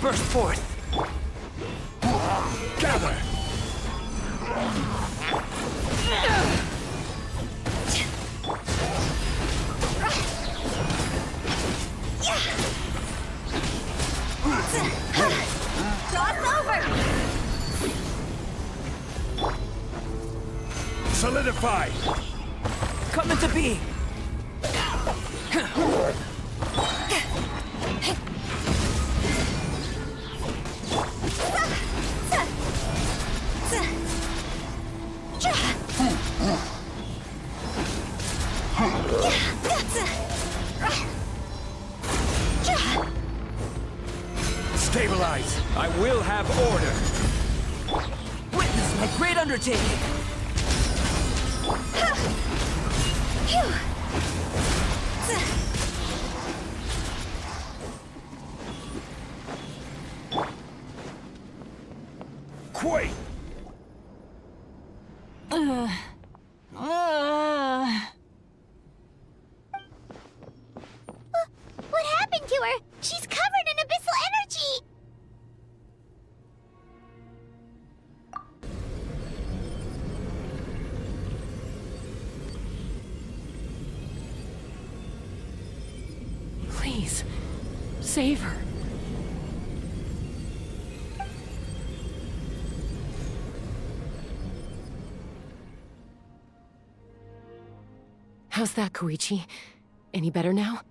Burst forth! Gather! Cross over! Solidify! Come into being! Stabilize! I will have order! Witness my great undertaking! Quake! What happened to her? She's covered in abyssal energy! Please, save her. How's that, Koichi? Any better now?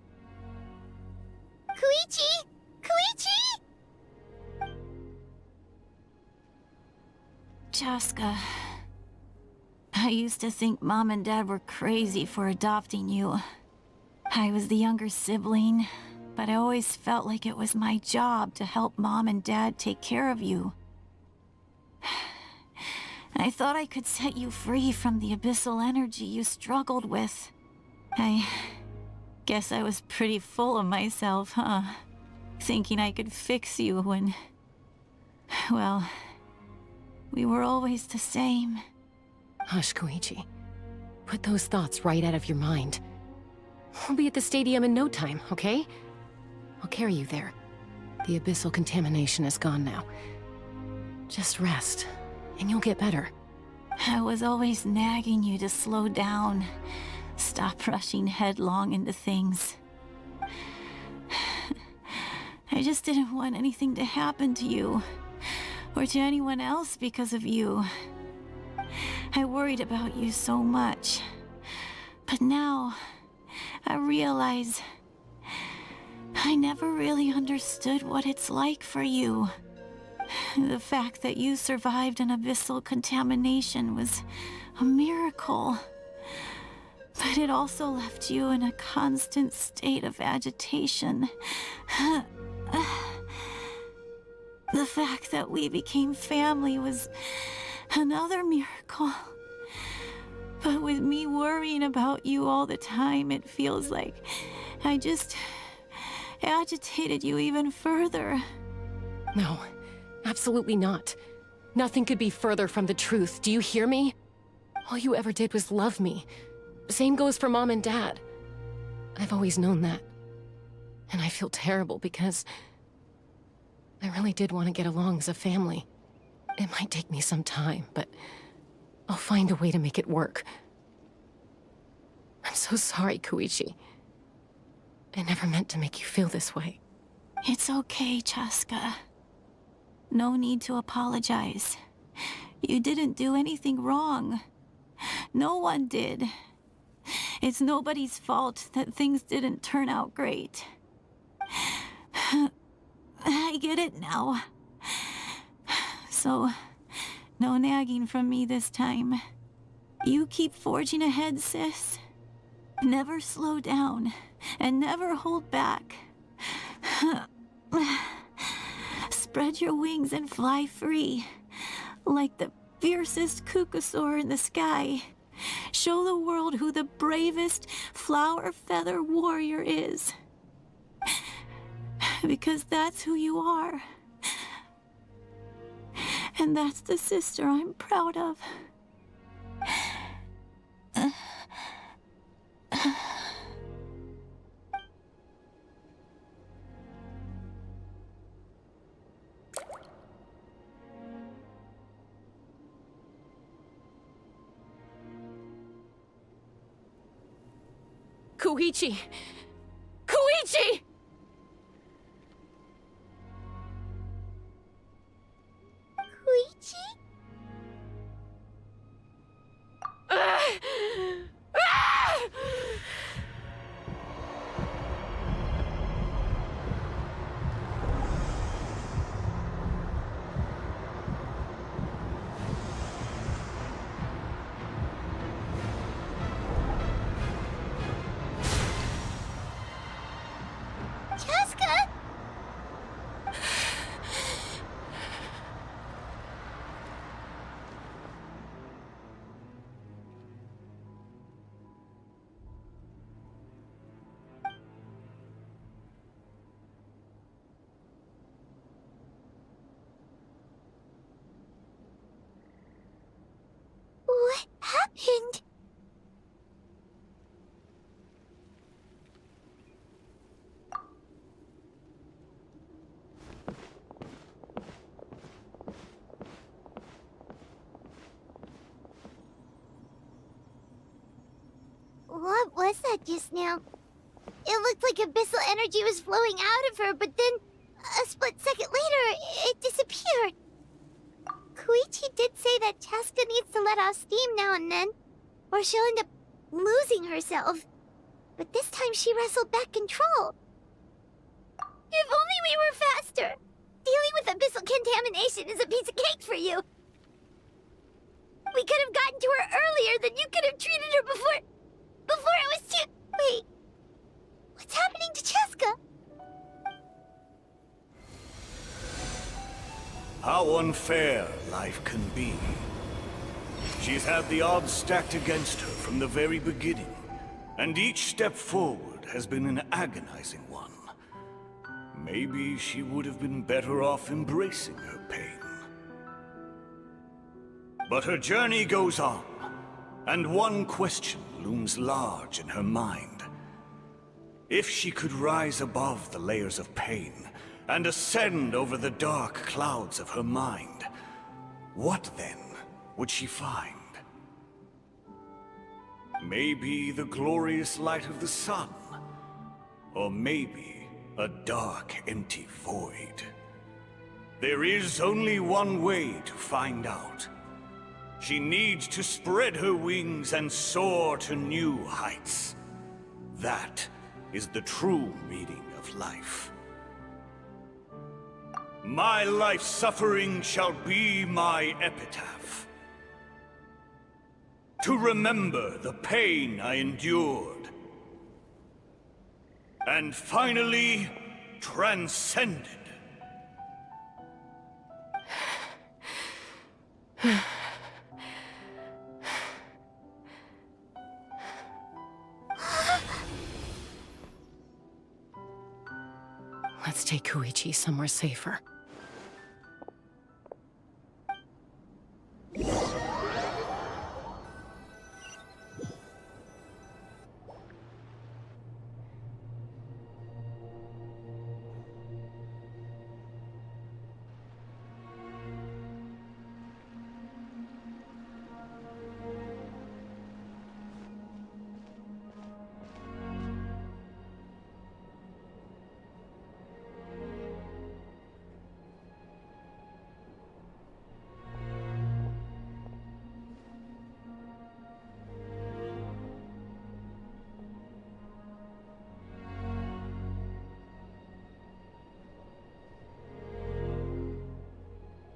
Koichi! Koichi! Chaska, I used to think Mom and Dad were crazy for adopting you. I was the younger sibling, but I always felt like it was my job to help Mom and Dad take care of you. I thought I could set you free from the abyssal energy you struggled with. I guess I was pretty full of myself, huh? Thinking I could fix you when... well, we were always the same. Hush, Koichi. Put those thoughts right out of your mind. We'll be at the stadium in no time, okay? I'll carry you there. The abyssal contamination is gone now. Just rest, and you'll get better. I was always nagging you to slow down. Stop rushing headlong into things. I just didn't want anything to happen to you, or to anyone else because of you. I worried about you so much. But now, I realize I never really understood what it's like for you. The fact that you survived an abyssal contamination was a miracle. But it also left you in a constant state of agitation. The fact that we became family was another miracle. But with me worrying about you all the time, it feels like I just agitated you even further. No, absolutely not. Nothing could be further from the truth. Do you hear me? All you ever did was love me. Same goes for Mom and Dad. I've always known that. And I feel terrible because I really did want to get along as a family. It might take me some time, but I'll find a way to make it work. I'm so sorry, Koichi. I never meant to make you feel this way. It's okay, Chaska. No need to apologize. You didn't do anything wrong. No one did. It's nobody's fault that things didn't turn out great. I get it now. So, no nagging from me this time. You keep forging ahead, sis. Never slow down, and never hold back. Spread your wings and fly free, like the fiercest kukusaur in the sky. Show the world who the bravest flower feather warrior is. Because that's who you are. And that's the sister I'm proud of. Koichi! Koichi! Koichi? Chaska? What happened? What was that just now? It looked like abyssal energy was flowing out of her, but then a split second later, it disappeared. Koichi did say that Chaska needs to let off steam now and then, or she'll end up losing herself. But this time she wrestled back control. If only we were faster! Dealing with abyssal contamination is a piece of cake for you! We could have gotten to her earlier, then you could have treated her before it was too... Wait. What's happening to Chaska? How unfair life can be. She's had the odds stacked against her from the very beginning, and each step forward has been an agonizing one. Maybe she would have been better off embracing her pain. But her journey goes on, and one question looms large in her mind. If she could rise above the layers of pain and ascend over the dark clouds of her mind, what then would she find? Maybe the glorious light of the sun, or maybe a dark, empty void. There is only one way to find out. She needs to spread her wings and soar to new heights. That is the true meaning of life. My life's suffering shall be my epitaph. To remember the pain I endured, and finally transcended. Let's take Koichi somewhere safer.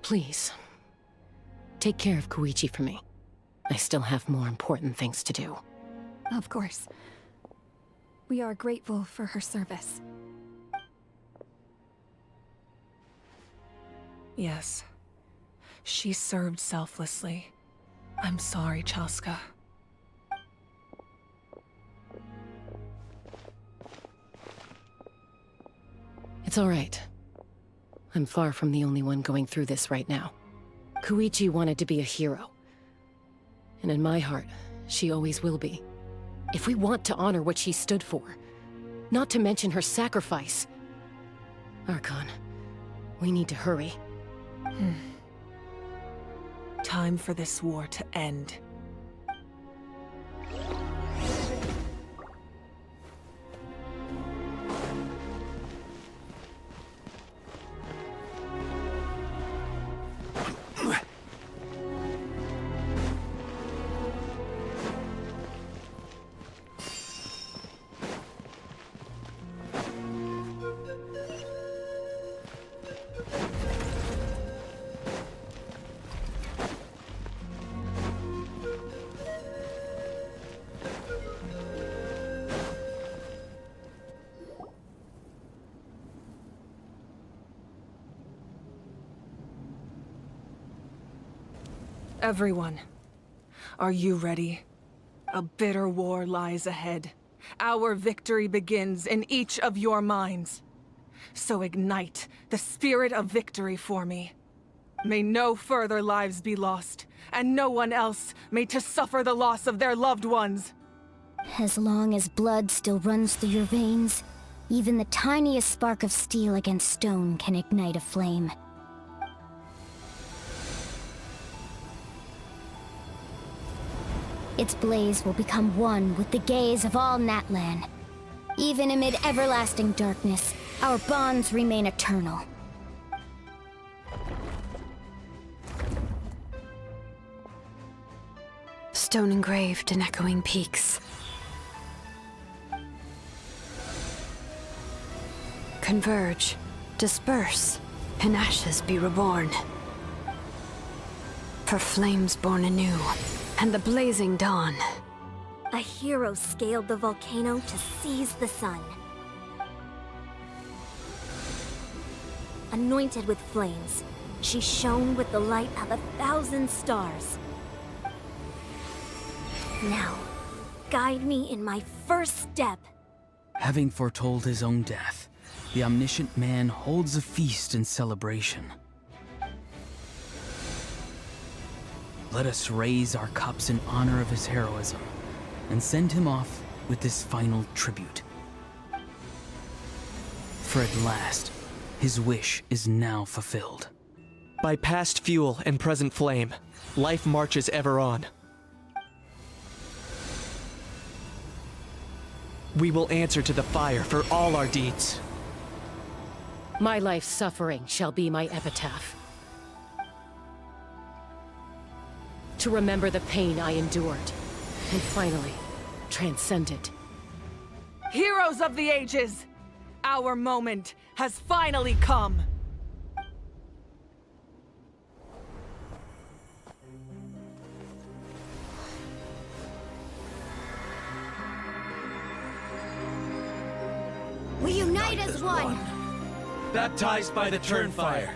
Please, take care of Koichi for me. I still have more important things to do. Of course. We are grateful for her service. Yes. She served selflessly. I'm sorry, Chaska. It's all right. I'm far from the only one going through this right now. Koichi wanted to be a hero. And in my heart, she always will be. If we want to honor what she stood for, not to mention her sacrifice. Archon, we need to hurry. Time for this war to end. Everyone, are you ready? A bitter war lies ahead. Our victory begins in each of your minds. So ignite the spirit of victory for me. May no further lives be lost, and no one else may to suffer the loss of their loved ones. As long as blood still runs through your veins, even the tiniest spark of steel against stone can ignite a flame. Its blaze will become one with the gaze of all Natlan. Even amid everlasting darkness, our bonds remain eternal. Stone engraved in echoing peaks. Converge, disperse, in ashes be reborn. For flames born anew, and the blazing dawn. A hero scaled the volcano to seize the sun. Anointed with flames, she shone with the light of 1,000 stars. Now, guide me in my first step. Having foretold his own death, the omniscient man holds a feast in celebration. Let us raise our cups in honor of his heroism, and send him off with this final tribute. For at last, his wish is now fulfilled. By past fuel and present flame, life marches ever on. We will answer to the fire for all our deeds. My life's suffering shall be my epitaph. To remember the pain I endured, and finally, transcend it. Heroes of the ages! Our moment has finally come! We unite as one! Baptized by the Turnfire,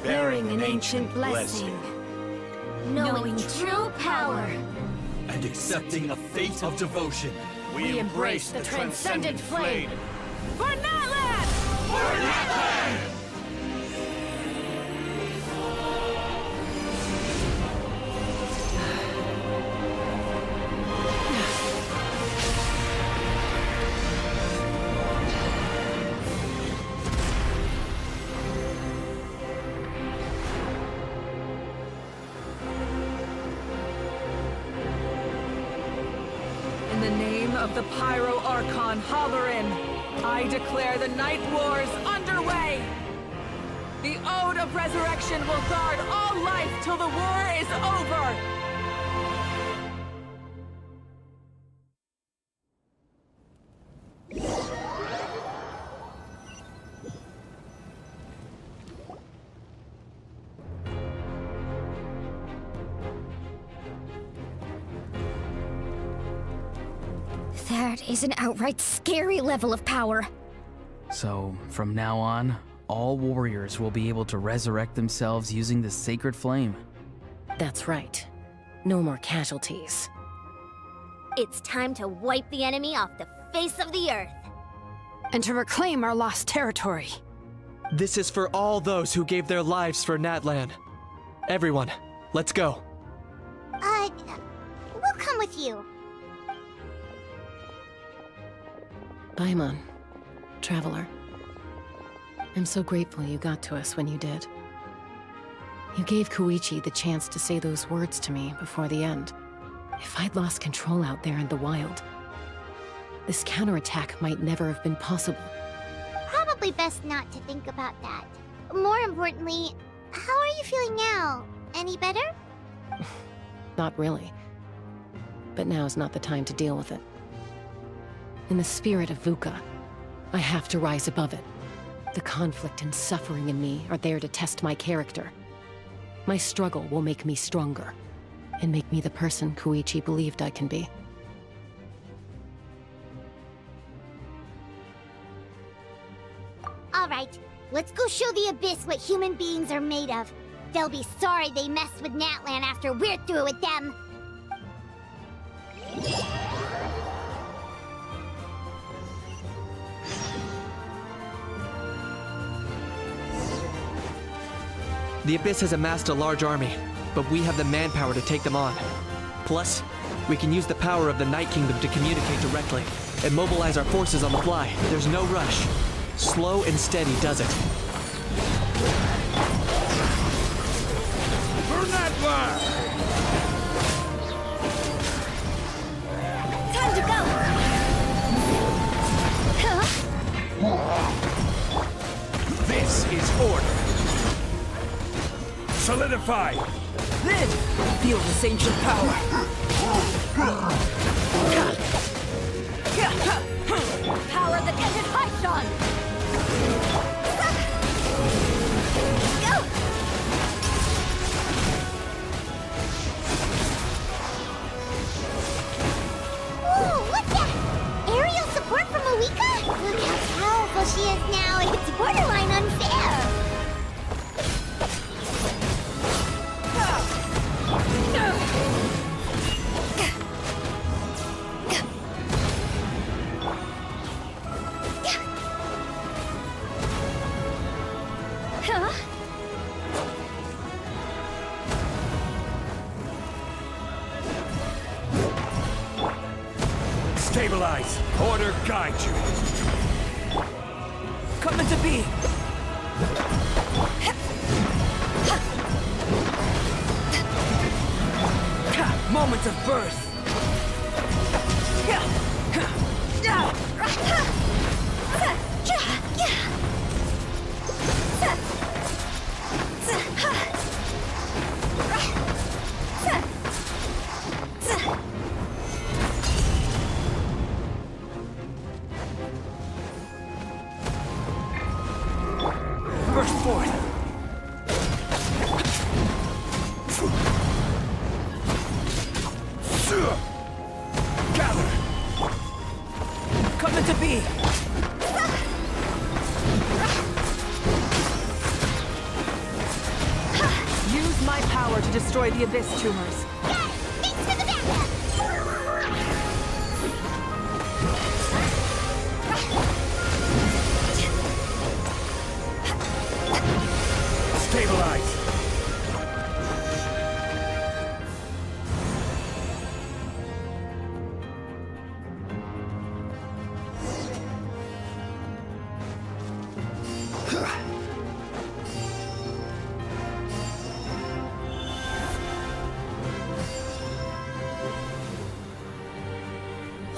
Bearing an ancient blessing. Knowing true power. and accepting a fate of devotion. We embrace the transcendent flame. For Natlan! In the name of the Pyro Archon Halloran, I declare the Night Wars underway! The Ode of Resurrection will guard all life till the war is over! That is an outright scary level of power. So, from now on, all warriors will be able to resurrect themselves using the sacred flame. That's right. No more casualties. It's time to wipe the enemy off the face of the earth. And to reclaim our lost territory. This is for all those who gave their lives for Natlan. Everyone, let's go. We'll come with you. Paimon, Traveler. I'm so grateful you got to us when you did. You gave Koichi the chance to say those words to me before the end. If I'd lost control out there in the wild, this counterattack might never have been possible. Probably best not to think about that. More importantly, how are you feeling now? Any better? Not really. But now's not the time to deal with it. In the spirit of VUCA, I have to rise above it. The conflict and suffering in me are there to test my character. My struggle will make me stronger, and make me the person Koichi believed I can be. All right, let's go show the Abyss what human beings are made of. They'll be sorry they messed with Natlan after we're through with them. The Abyss has amassed a large army, but we have the manpower to take them on. Plus, we can use the power of the Night Kingdom to communicate directly and mobilize our forces on the fly. There's no rush. Slow and steady does it. For Natlan! Time to go! Huh? This is order. Solidify! Then, feel this ancient power. Power that ended Archon! Go! Ooh, look that! Aerial support from Moika? Look how powerful she is now. It's borderline unfair. Huh? Stabilize! Order guide you! Coming to be. Moments of birth. Burst forth. Gather! Coming to be. Use my power to destroy the Abyss tumors. Thanks for the backup! Stabilize!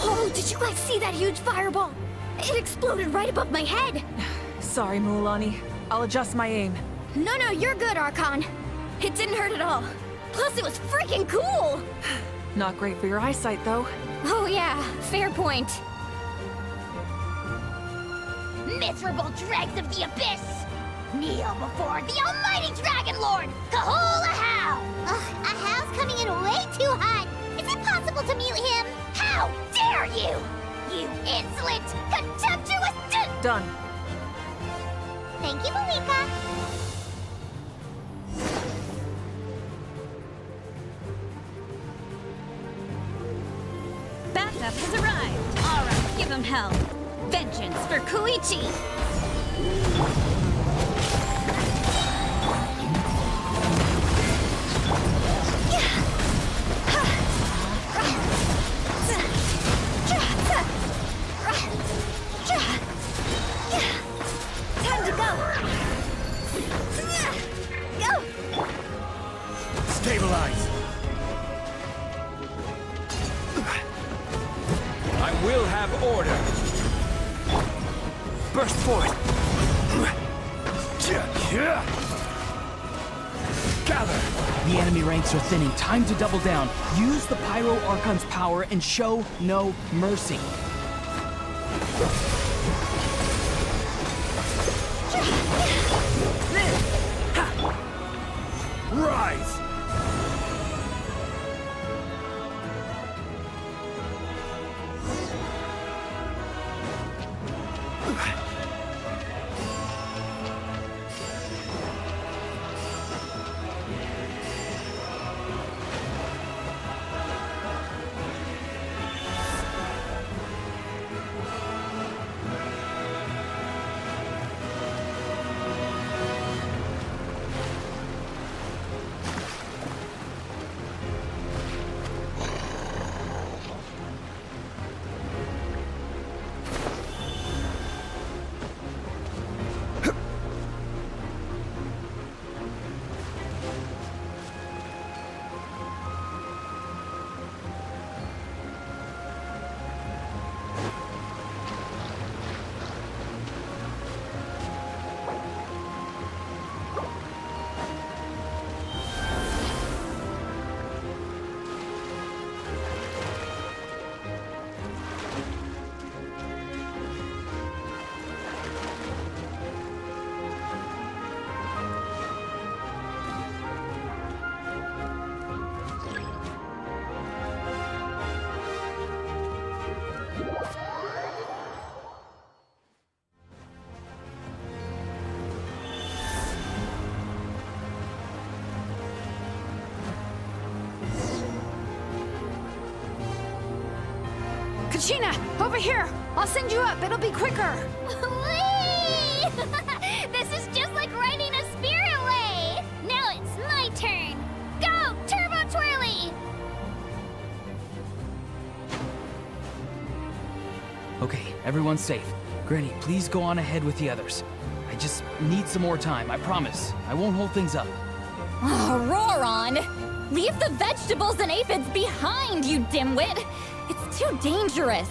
Oh, did you guys see that huge fireball? It exploded right above my head. Sorry, Mualani. I'll adjust my aim. No, you're good, Archon. It didn't hurt at all. Plus, it was freaking cool! Not great for your eyesight, though. Oh yeah, fair point. Miserable dregs of the Abyss! Kneel before the almighty Dragon Lord, Kahula Hao! Ugh, a Hao's coming in way too hot. Is it possible to mute him? How dare you! You insolent, contemptuous Done. Thank you, Malika. Backup has arrived. All right, give him hell. Vengeance for Koichi. Time to go. Go. Stabilize! I will have order! Burst forth. Gather! The enemy ranks are thinning. Time to double down. Use the Pyro Archon's power and show no mercy. Rise! Sheena, over here! I'll send you up, it'll be quicker! Whee! This is just like riding a spirit away! Now it's my turn! Go, Turbo Twirly! Okay, everyone's safe. Granny, please go on ahead with the others. I just need some more time, I promise. I won't hold things up. Oh, Roron! Leave the vegetables and aphids behind, you dimwit! It's too dangerous!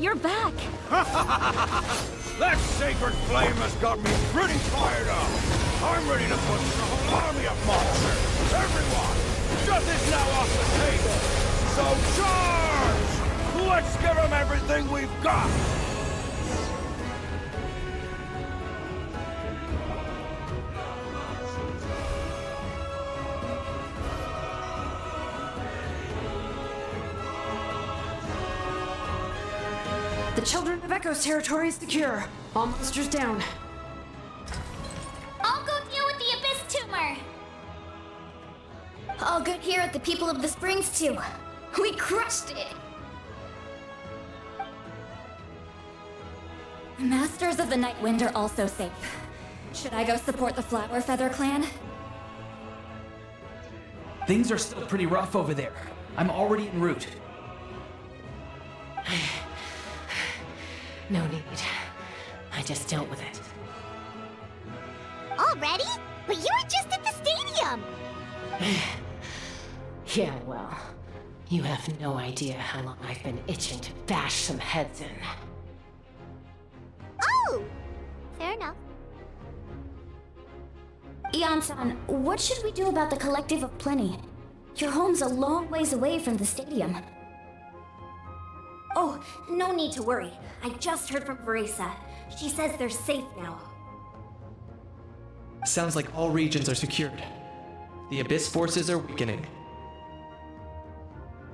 You're back! That sacred flame has got me pretty fired up! I'm ready to put the whole army of monsters! Everyone! Death is now off the table! So charge! Let's give them everything we've got! The Children of Echo's territory is secure. All monsters down. I'll go deal with the Abyss Tumor! All good here at the People of the Springs, too. We crushed it! The Masters of the Night Wind are also safe. Should I go support the Flower Feather clan? Things are still pretty rough over there. I'm already en route. No need. I just dealt with it. Already? But you were just at the stadium! Yeah, well, you have no idea how long I've been itching to bash some heads in. Oh! Fair enough. Ian-san, what should we do about the Collective of Plenty? Your home's a long ways away from the stadium. Oh, no need to worry. I just heard from Veresa. She says they're safe now. Sounds like all regions are secured. The Abyss forces are weakening.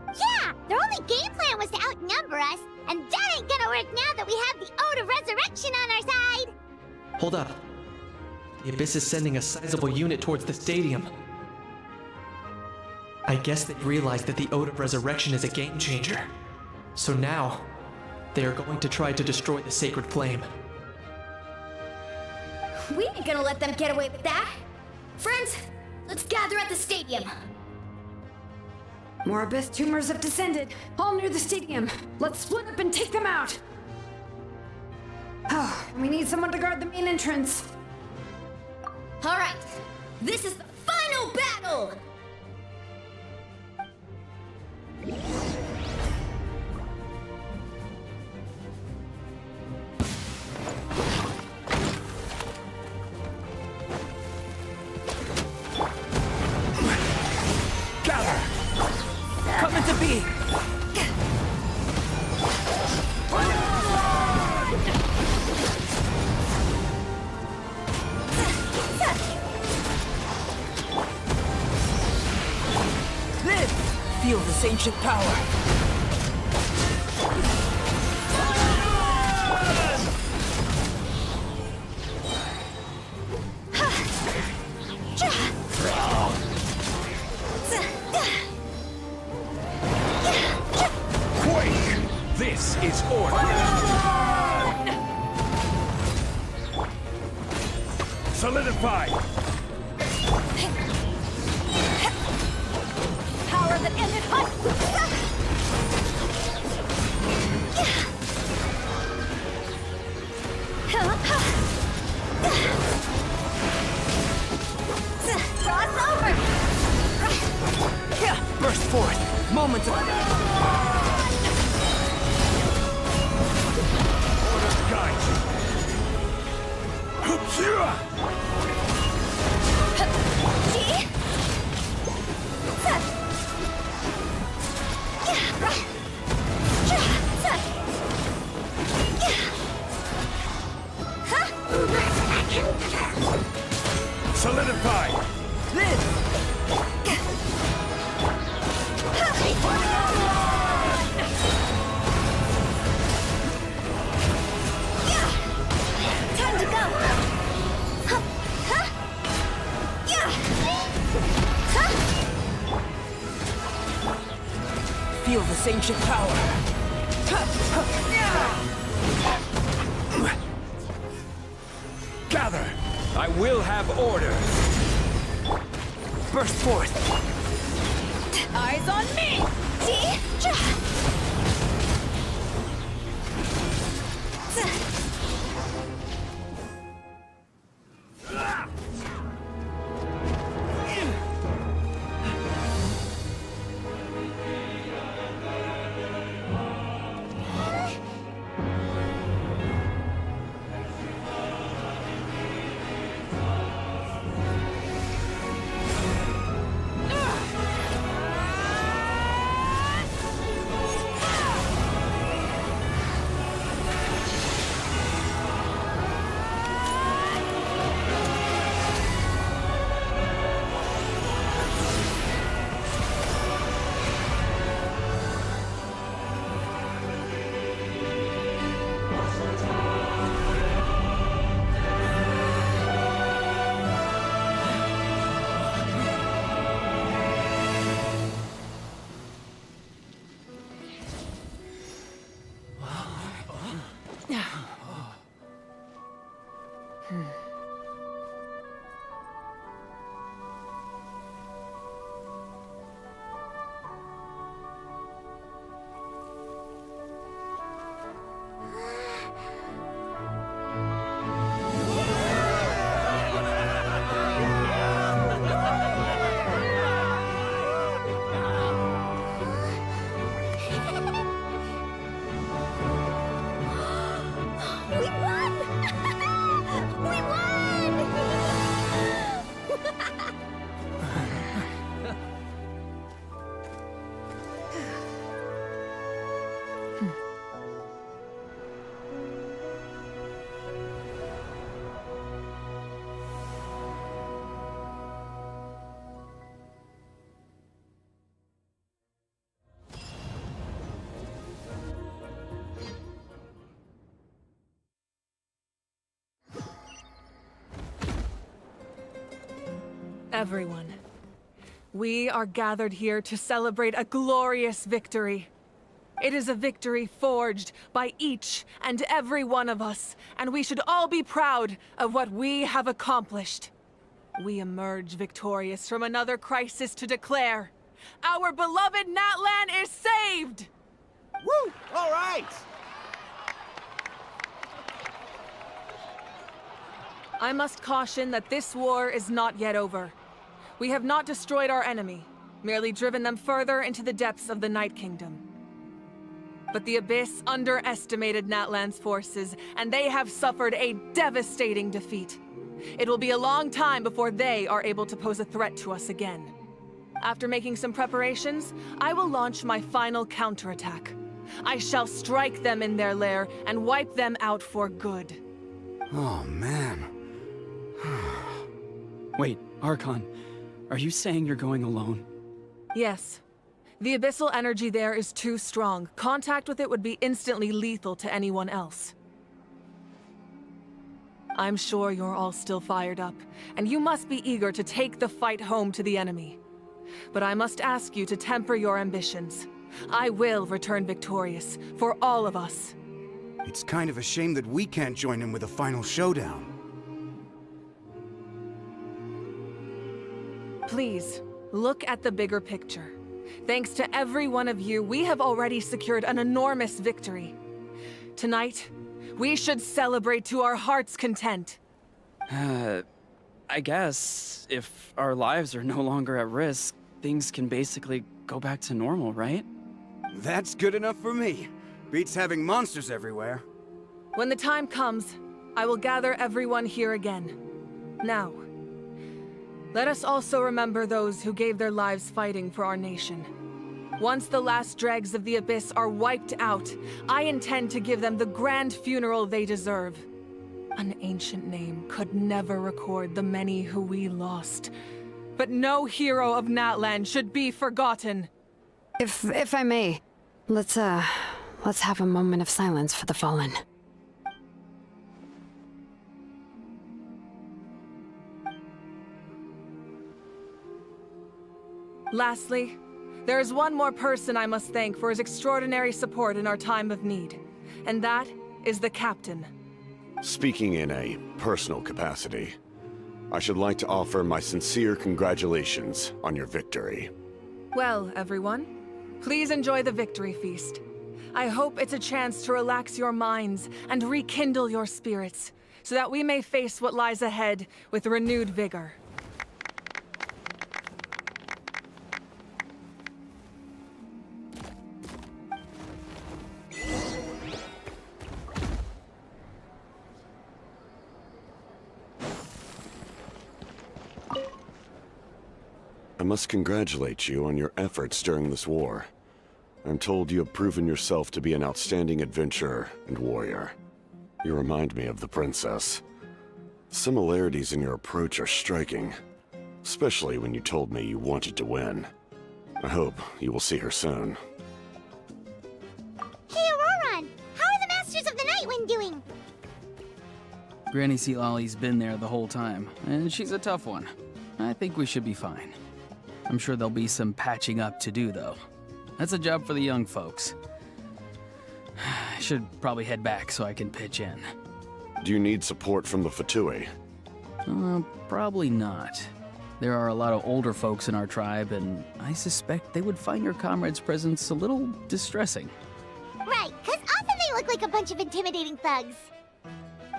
Yeah! Their only game plan was to outnumber us, and that ain't gonna work now that we have the Ode of Resurrection on our side! Hold up. The Abyss is sending a sizable unit towards the stadium. I guess they've realized that the Ode of Resurrection is a game changer. So now, they are going to try to destroy the sacred flame. We ain't gonna let them get away with that! Friends, let's gather at the stadium! More Abyss tumors have descended, all near the stadium. Let's split up and take them out! Oh, we need someone to guard the main entrance. Alright, this is the final battle! Gather! Come into being! Live! Feel this ancient power! This is order! Solidify! Power that ended Cross over! Burst forth! Moments of... Orders guide you! Solidify! Time to go! Hup, huh? Yeah! Huh? Feel this ancient power. Gather! I will have order! Burst forth. Eyes on me! Everyone, we are gathered here to celebrate a glorious victory. It is a victory forged by each and every one of us, and we should all be proud of what we have accomplished. We emerge victorious from another crisis to declare, our beloved Natlan is saved! Woo! All right! I must caution that this war is not yet over. We have not destroyed our enemy, merely driven them further into the depths of the Night Kingdom. But the Abyss underestimated Natlan's forces, and they have suffered a devastating defeat. It will be a long time before they are able to pose a threat to us again. After making some preparations, I will launch my final counterattack. I shall strike them in their lair and wipe them out for good. Oh, man. Wait, Archon, are you saying you're going alone? Yes. The abyssal energy there is too strong. Contact with it would be instantly lethal to anyone else. I'm sure you're all still fired up, and you must be eager to take the fight home to the enemy. But I must ask you to temper your ambitions. I will return victorious, for all of us. It's kind of a shame that we can't join in with a final showdown. Please, look at the bigger picture. Thanks to every one of you, we have already secured an enormous victory. Tonight, we should celebrate to our heart's content. I guess if our lives are no longer at risk, things can basically go back to normal, right? That's good enough for me. Beats having monsters everywhere. When the time comes, I will gather everyone here again. Now, let us also remember those who gave their lives fighting for our nation. Once the last dregs of the Abyss are wiped out, I intend to give them the grand funeral they deserve. An ancient name could never record the many who we lost. But no hero of Natlan should be forgotten. If I may, let's have a moment of silence for the fallen. Lastly, there is one more person I must thank for his extraordinary support in our time of need, and that is the Captain. Speaking in a personal capacity, I should like to offer my sincere congratulations on your victory. Well, everyone, please enjoy the victory feast. I hope it's a chance to relax your minds and rekindle your spirits, so that we may face what lies ahead with renewed vigor. I must congratulate you on your efforts during this war. I'm told you have proven yourself to be an outstanding adventurer and warrior. You remind me of the princess. Similarities in your approach are striking, especially when you told me you wanted to win. I hope you will see her soon. Hey, Auroron! How are the Masters of the Nightwind doing? Granny Sealolly's been there the whole time, and she's a tough one. I think we should be fine. I'm sure there'll be some patching up to do, though. That's a job for the young folks. I should probably head back so I can pitch in. Do you need support from the Fatui? Probably not. There are a lot of older folks in our tribe, and I suspect they would find your comrade's presence a little distressing. Right, because often they look like a bunch of intimidating thugs.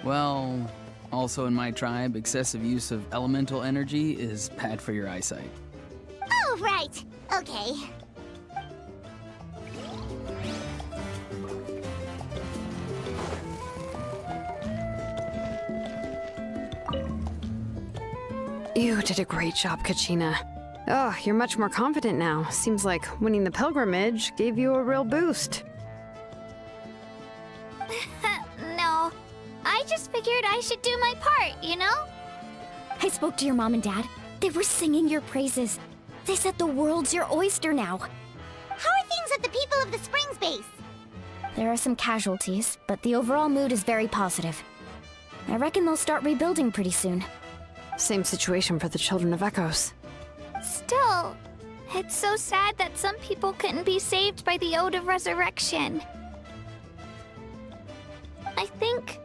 Well, also in my tribe, excessive use of elemental energy is bad for your eyesight. Oh, right. Okay. You did a great job, Kachina. Oh, you're much more confident now. Seems like winning the pilgrimage gave you a real boost. No, I just figured I should do my part, you know? I spoke to your mom and dad. They were singing your praises. They said the world's your oyster now. How are things at the People of the Springs base? There are some casualties, but the overall mood is very positive. I reckon they'll start rebuilding pretty soon. Same situation for the Children of Echoes. Still, it's so sad that some people couldn't be saved by the Ode of Resurrection. I think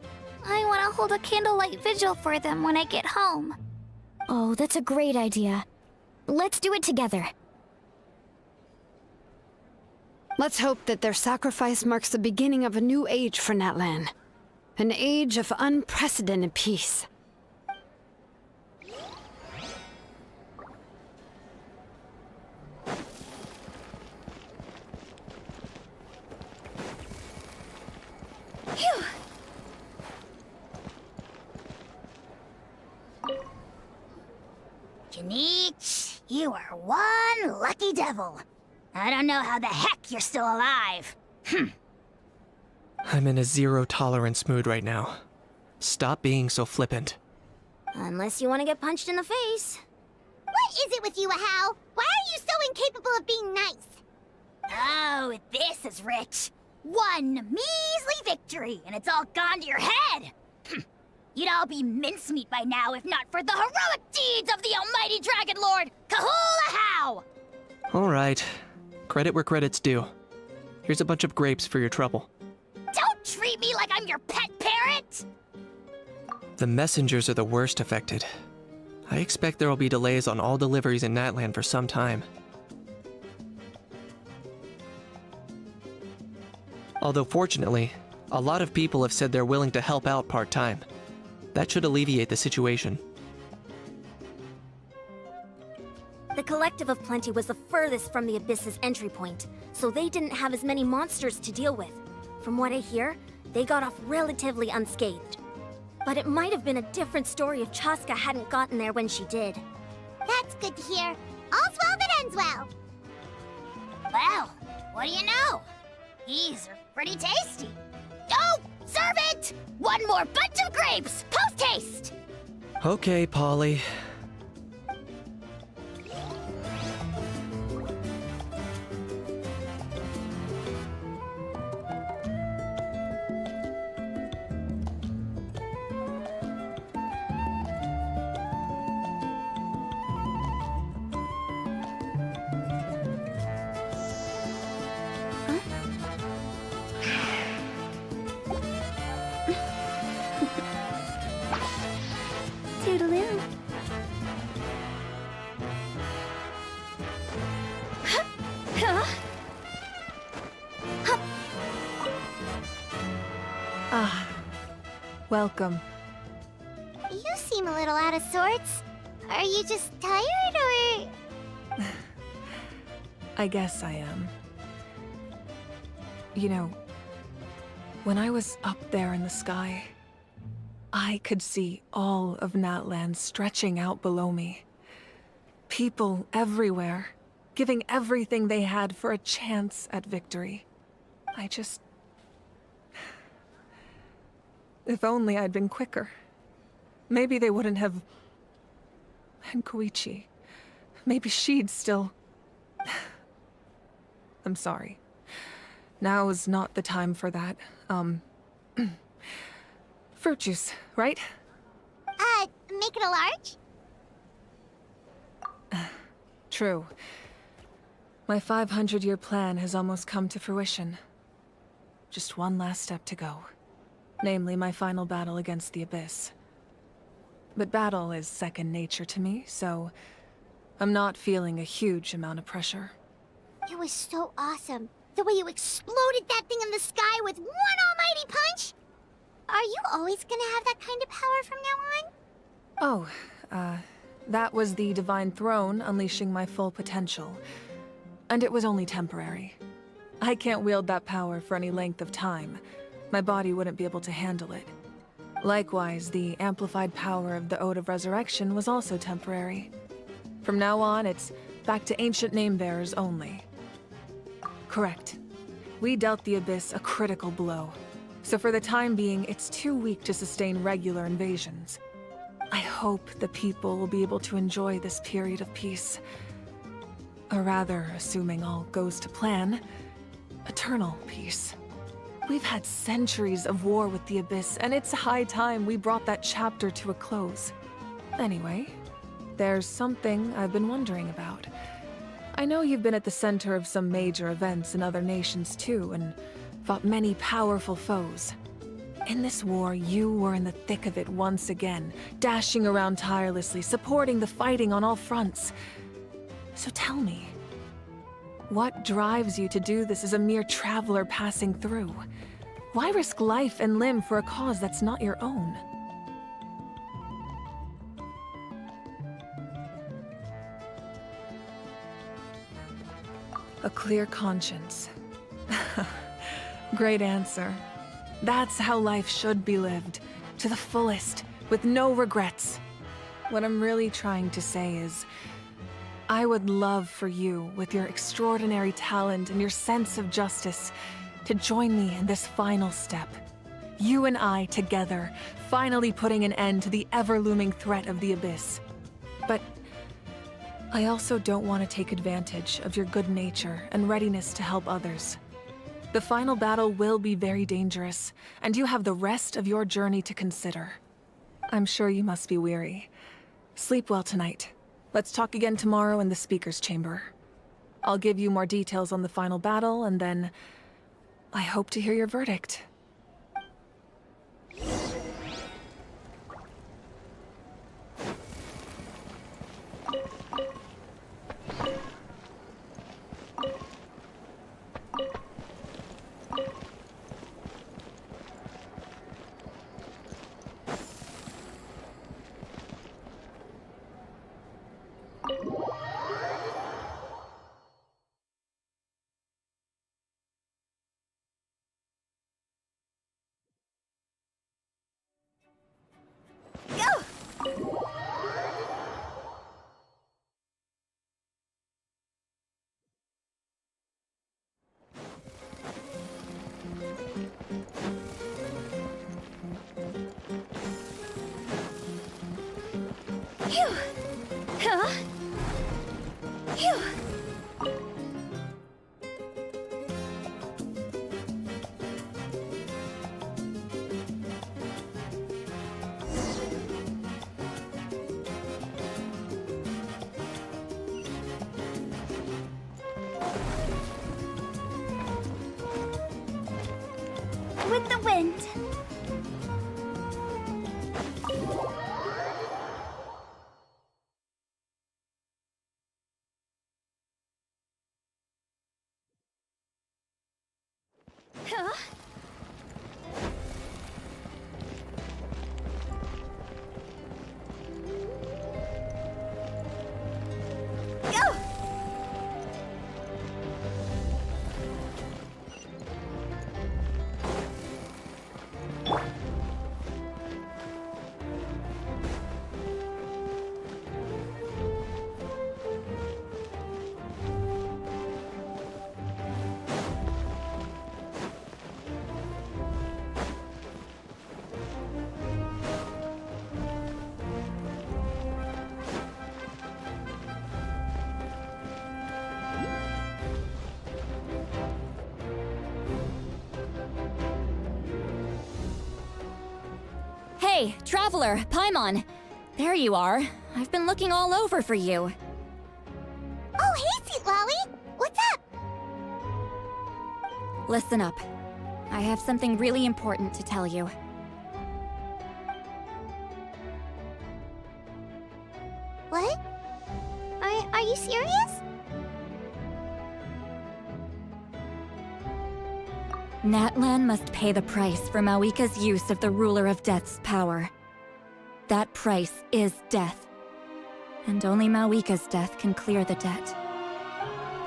I want to hold a candlelight vigil for them when I get home. Oh, that's a great idea. Let's do it together. Let's hope that their sacrifice marks the beginning of a new age for Natlan. An age of unprecedented peace. Phew! Janich, you are one lucky devil. I don't know how the heck you're still alive. I'm in a zero-tolerance mood right now. Stop being so flippant. Unless you want to get punched in the face. What is it with you, Ahau? Why are you so incapable of being nice? Oh, this is rich. One measly victory, and it's all gone to your head. You'd all be mincemeat by now if not for the heroic deeds of the almighty Dragon Lord, Kahul Ahau! All right. Credit where credit's due. Here's a bunch of grapes for your trouble. Don't treat me like I'm your pet parrot! The messengers are the worst affected. I expect there will be delays on all deliveries in Natlan for some time. Although fortunately, a lot of people have said they're willing to help out part-time. That should alleviate the situation. The Collective of Plenty was the furthest from the Abyss's entry point, so they didn't have as many monsters to deal with. From what I hear, they got off relatively unscathed. But it might have been a different story if Chaska hadn't gotten there when she did. That's good to hear. All's well that ends well. Well, what do you know? These are pretty tasty. Oh, serve it! One more bunch of grapes, post-haste! Okay, Polly. Toodaloo. Ah, welcome. You seem a little out of sorts. Are you just tired, or...? I guess I am. You know, when I was up there in the sky, I could see all of Natlan stretching out below me. People everywhere, giving everything they had for a chance at victory. I just... If only I'd been quicker. Maybe they wouldn't have... And Koichi. Maybe she'd still... I'm sorry. Now is not the time for that. Fruit juice, right? Make it a large? True. My 500-year plan has almost come to fruition. Just one last step to go. Namely, my final battle against the Abyss. But battle is second nature to me, so I'm not feeling a huge amount of pressure. It was so awesome. The way you exploded that thing in the sky with one almighty punch! Are you always gonna have that kind of power from now on? Oh, that was the Divine Throne unleashing my full potential. And it was only temporary. I can't wield that power for any length of time. My body wouldn't be able to handle it. Likewise, the amplified power of the Ode of Resurrection was also temporary. From now on, it's back to ancient name-bearers only. Correct. We dealt the Abyss a critical blow. So for the time being, it's too weak to sustain regular invasions. I hope the people will be able to enjoy this period of peace. Or rather, assuming all goes to plan, eternal peace. We've had centuries of war with the Abyss, and it's high time we brought that chapter to a close. Anyway, there's something I've been wondering about. I know you've been at the center of some major events in other nations too, and fought many powerful foes. In this war, you were in the thick of it once again, dashing around tirelessly, supporting the fighting on all fronts. So tell me, what drives you to do this as a mere traveler passing through? Why risk life and limb for a cause that's not your own? A clear conscience. Great answer. That's how life should be lived, to the fullest, with no regrets. What I'm really trying to say is, I would love for you, with your extraordinary talent and your sense of justice, to join me in this final step. You and I together, finally putting an end to the ever-looming threat of the Abyss. But I also don't want to take advantage of your good nature and readiness to help others. The final battle will be very dangerous, and you have the rest of your journey to consider. I'm sure you must be weary. Sleep well tonight. Let's talk again tomorrow in the speaker's chamber. I'll give you more details on the final battle, and then I hope to hear your verdict. Phew. Huh? Phew. With the wind. Huh? Go! Hey, Traveler, Paimon. There you are. I've been looking all over for you. Oh, hey, Sweet Lolly! What's up? Listen up. I have something really important to tell you. What? Are you serious? Natlan must pay the price for Mawika's use of the Ruler of Death's power. That price is death. And only Mawika's death can clear the debt.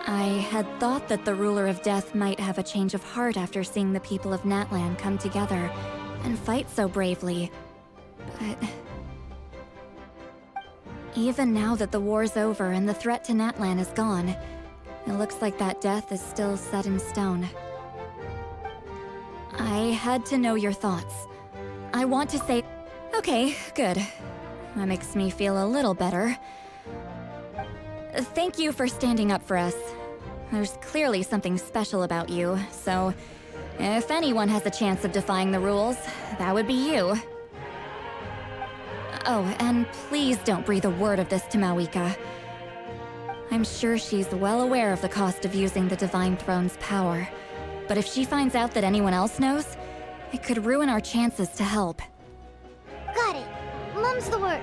I had thought that the Ruler of Death might have a change of heart after seeing the people of Natlan come together and fight so bravely, but... even now that the war's over and the threat to Natlan is gone, it looks like that death is still set in stone. I had to know your thoughts. I want to say... Okay, good. That makes me feel a little better. Thank you for standing up for us. There's clearly something special about you, so... if anyone has a chance of defying the rules, that would be you. Oh, and please don't breathe a word of this to Mawika. I'm sure she's well aware of the cost of using the Divine Throne's power. But if she finds out that anyone else knows, it could ruin our chances to help. Got it. Mum's the word.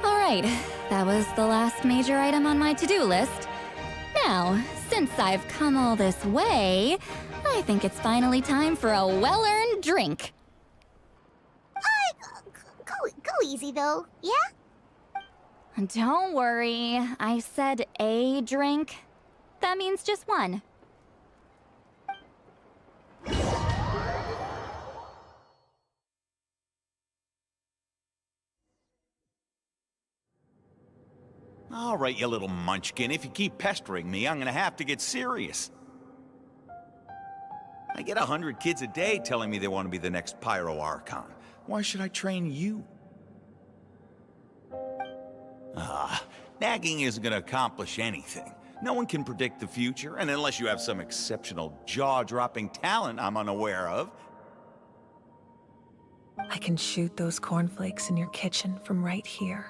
Alright, that was the last major item on my to-do list. Now, since I've come all this way, I think it's finally time for a well-earned drink. Go easy, though, yeah? Don't worry, I said a drink. That means just one. All right, you little munchkin. If you keep pestering me, I'm gonna have to get serious. I get 100 kids a day telling me they want to be the next Pyro Archon. Why should I train you? Nagging isn't gonna accomplish anything. No one can predict the future, and unless you have some exceptional jaw-dropping talent I'm unaware of. I can shoot those cornflakes in your kitchen from right here.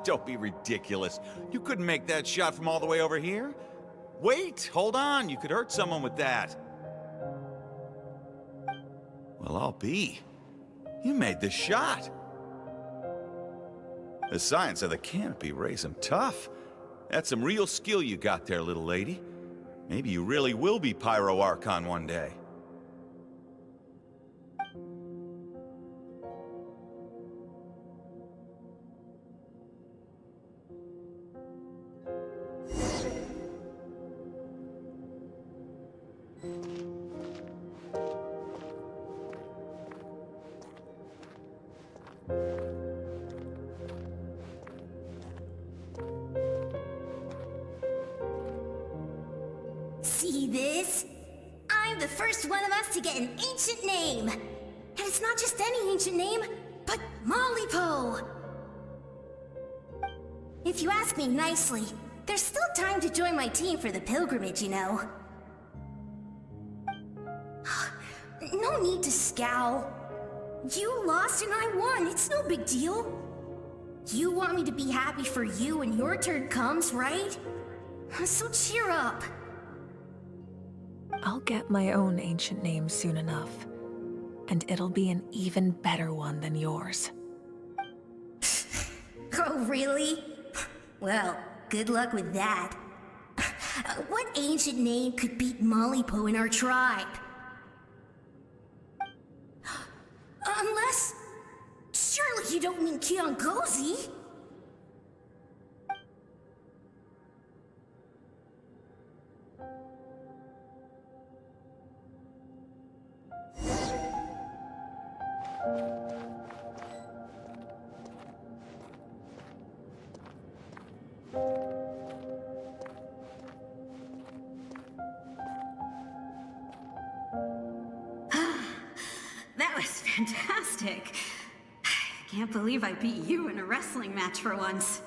Don't be ridiculous. You couldn't make that shot from all the way over here? Wait, hold on. You could hurt someone with that. Well, I'll be. You made the shot. The science of the canopy raised him tough. That's some real skill you got there, little lady. Maybe you really will be Pyro Archon one day. See this? I'm the first one of us to get an ancient name. And it's not just any ancient name, but Mollypo. If you ask me nicely, there's still time to join my team for the pilgrimage, you know. No need to scowl. You lost and I won, it's no big deal. You want me to be happy for you when your turn comes, right? So cheer up. I'll get my own ancient name soon enough. And it'll be an even better one than yours. Oh, really? Well, good luck with that. What ancient name could beat Mollypo in our tribe? Unless... surely you don't mean Kiangozi? That was fantastic. Can't believe I beat you in a wrestling match for once.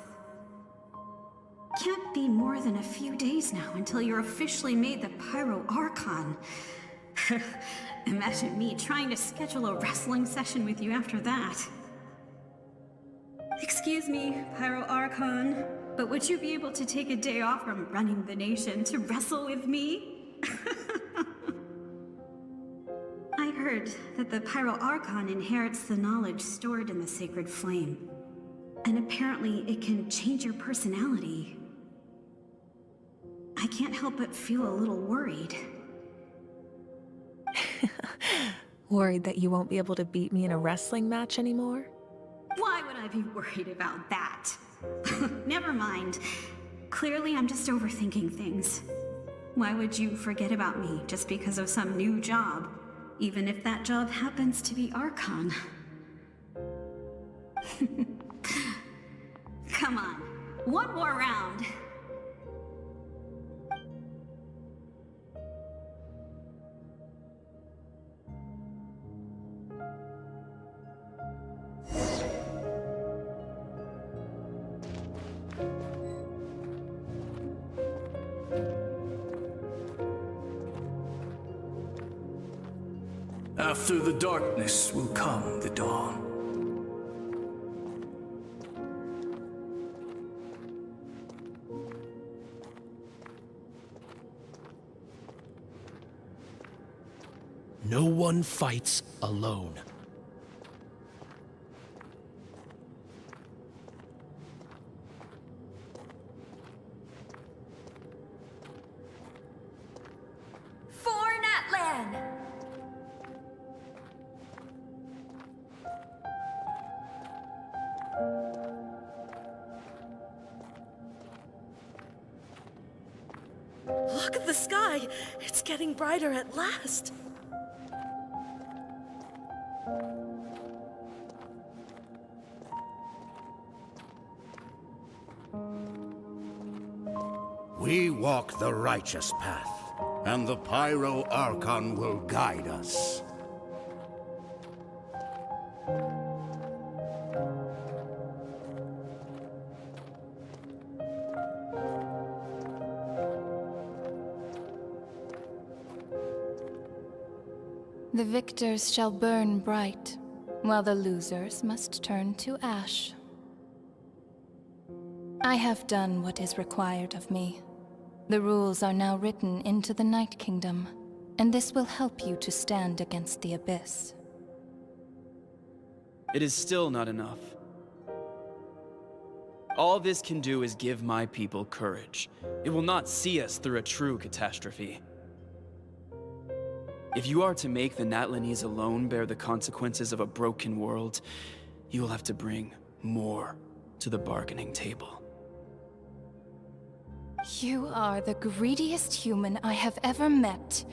Can't be more than a few days now until you're officially made the Pyro Archon. Imagine me trying to schedule a wrestling session with you after that. Excuse me, Pyro Archon, but would you be able to take a day off from running the nation to wrestle with me? I heard that the Pyro Archon inherits the knowledge stored in the sacred flame. And apparently it can change your personality. I can't help but feel a little worried. Worried that you won't be able to beat me in a wrestling match anymore? Why would I be worried about that? Never mind. Clearly I'm just overthinking things. Why would you forget about me just because of some new job? Even if that job happens to be Archon. Come on, one more round. After the darkness will come the dawn. No one fights alone. For Natlan! Look at the sky! It's getting brighter at last! We walk the righteous path, and the Pyro Archon will guide us. The victors shall burn bright, while the losers must turn to ash. I have done what is required of me. The rules are now written into the Night Kingdom, and this will help you to stand against the Abyss. It is still not enough. All this can do is give my people courage. It will not see us through a true catastrophe. If you are to make the Natlanese alone bear the consequences of a broken world, you will have to bring more to the bargaining table. You are the greediest human I have ever met,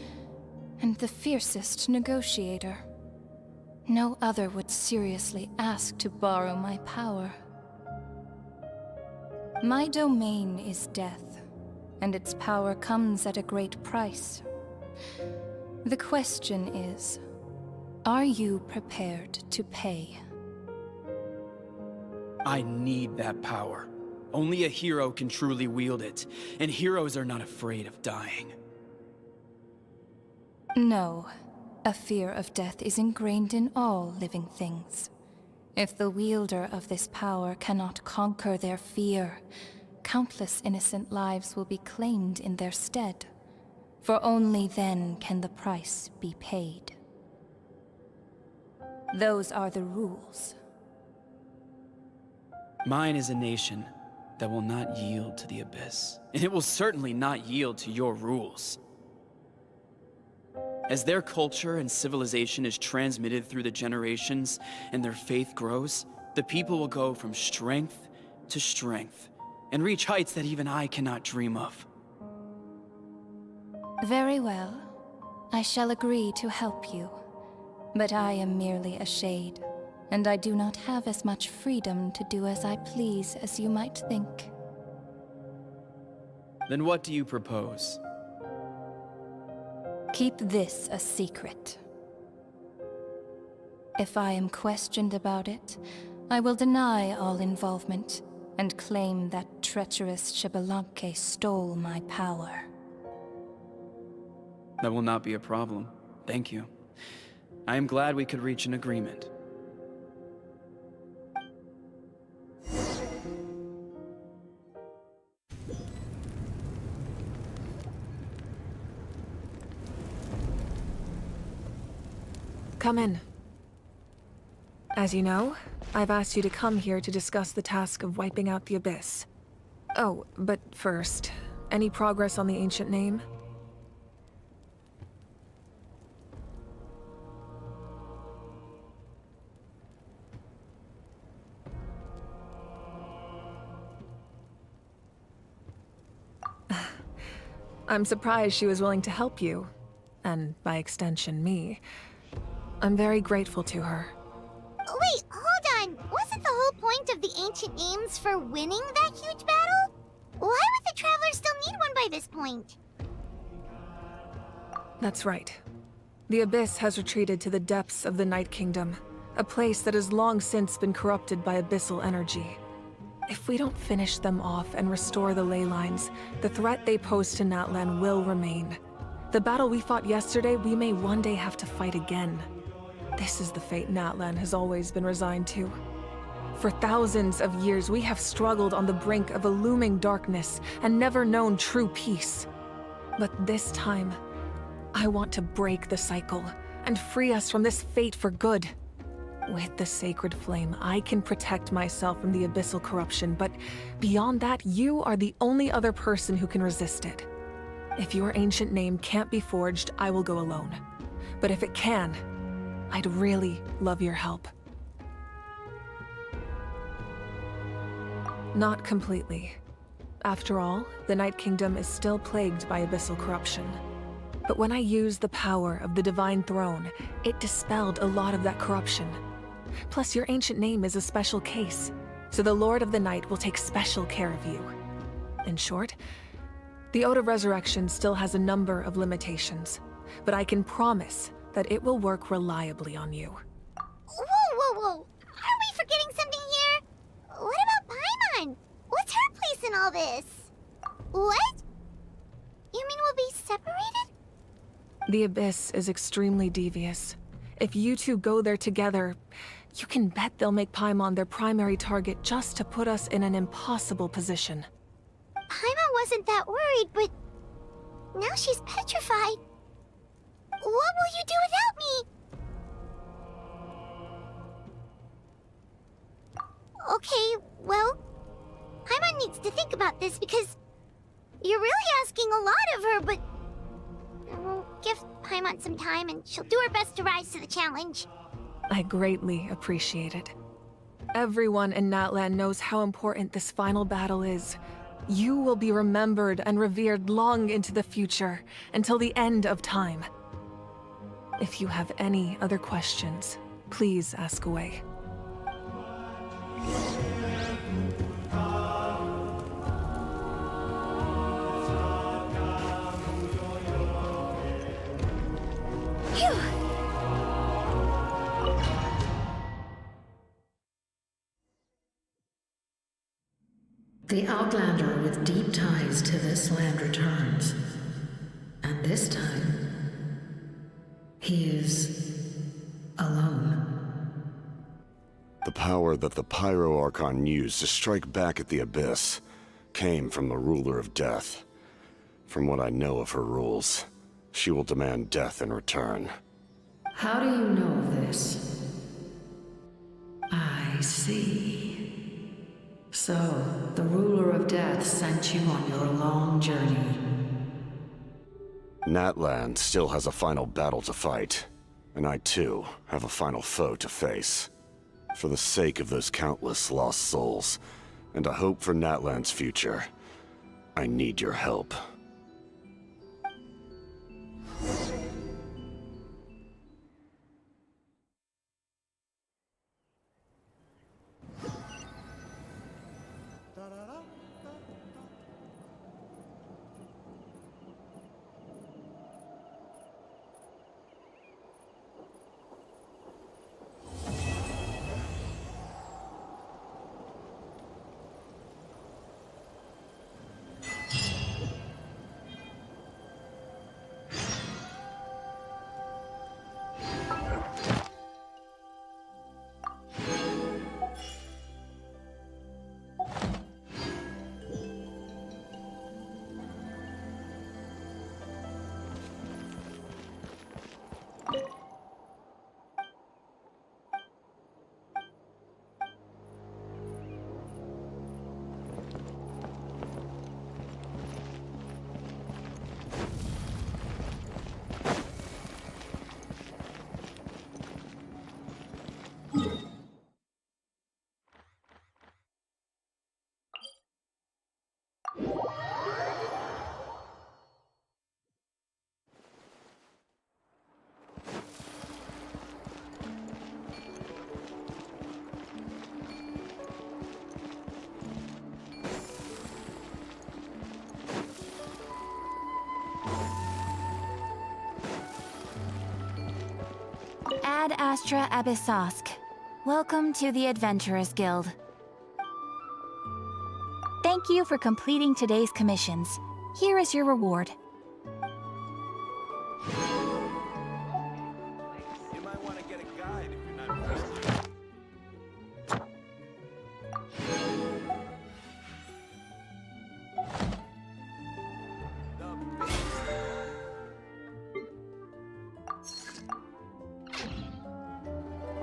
and the fiercest negotiator. No other would seriously ask to borrow my power. My domain is death, and its power comes at a great price. The question is, are you prepared to pay? I need that power. Only a hero can truly wield it, and heroes are not afraid of dying. No. A fear of death is ingrained in all living things. If the wielder of this power cannot conquer their fear, countless innocent lives will be claimed in their stead. For only then can the price be paid. Those are the rules. Mine is a nation that will not yield to the Abyss, and it will certainly not yield to your rules. As their culture and civilization is transmitted through the generations and their faith grows, the people will go from strength to strength and reach heights that even I cannot dream of. Very well. I shall agree to help you. But I am merely a shade, and I do not have as much freedom to do as I please as you might think. Then what do you propose? Keep this a secret. If I am questioned about it, I will deny all involvement and claim that treacherous Xbalanque stole my power. That will not be a problem. Thank you. I am glad we could reach an agreement. Come in. As you know, I've asked you to come here to discuss the task of wiping out the Abyss. Oh, but first, any progress on the ancient name? I'm surprised she was willing to help you, and by extension, me. I'm very grateful to her. Wait, hold on. Wasn't the whole point of the ancient names for winning that huge battle? Why would the Travelers still need one by this point? That's right. The Abyss has retreated to the depths of the Night Kingdom, a place that has long since been corrupted by abyssal energy. If we don't finish them off and restore the ley lines, the threat they pose to Natlan will remain. The battle we fought yesterday, we may one day have to fight again. This is the fate Natlan has always been resigned to. For thousands of years, we have struggled on the brink of a looming darkness and never known true peace. But this time, I want to break the cycle and free us from this fate for good. With the sacred flame, I can protect myself from the abyssal corruption, but beyond that, you are the only other person who can resist it. If your ancient name can't be forged, I will go alone. But if it can, I'd really love your help. Not completely. After all, the Night Kingdom is still plagued by abyssal corruption. But when I used the power of the Divine Throne, it dispelled a lot of that corruption. Plus, your ancient name is a special case, so the Lord of the Night will take special care of you. In short, the Ode of Resurrection still has a number of limitations, but I can promise that it will work reliably on you. Whoa! Are we forgetting something here? What about Paimon? What's her place in all this? What? You mean we'll be separated? The Abyss is extremely devious. If you two go there together, you can bet they'll make Paimon their primary target just to put us in an impossible position. Paimon wasn't that worried, but now she's petrified. What will you do without me? Okay, well, Paimon needs to think about this because you're really asking a lot of her, but we'll give Paimon some time and she'll do her best to rise to the challenge. I greatly appreciate it. Everyone in Natlan knows how important this final battle is. You will be remembered and revered long into the future, until the end of time. If you have any other questions, please ask away. The Outlander with deep ties to this land returns. And this time, he is alone. The power that the Pyro Archon used to strike back at the Abyss came from the Ruler of Death. From what I know of her rules, she will demand death in return. How do you know of this? I see. So, the Ruler of Death sent you on your long journey. Natlan still has a final battle to fight, and I too have a final foe to face. For the sake of those countless lost souls, and a hope for Natlan's future, I need your help. Ad Astra Abyssosk. Welcome to the Adventurers Guild. Thank you for completing today's commissions. Here is your reward. You might want to get a guide if you're not interested.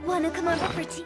Wanna come over for tea?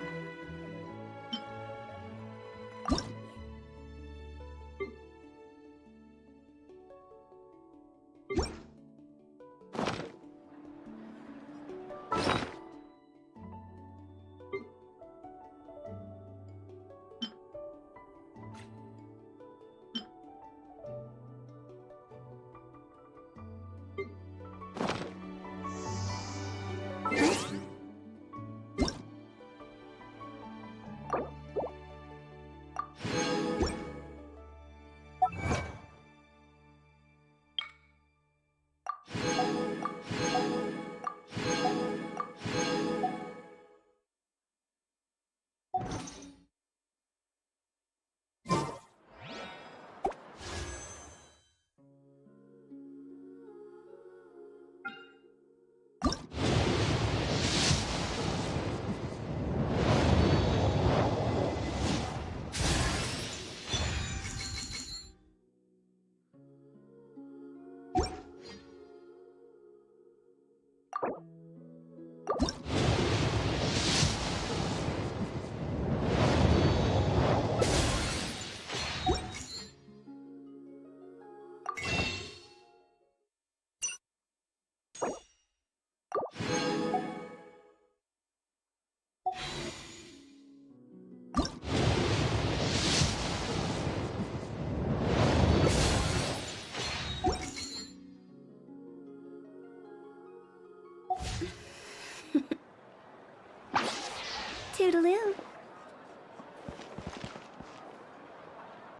Toodaloo.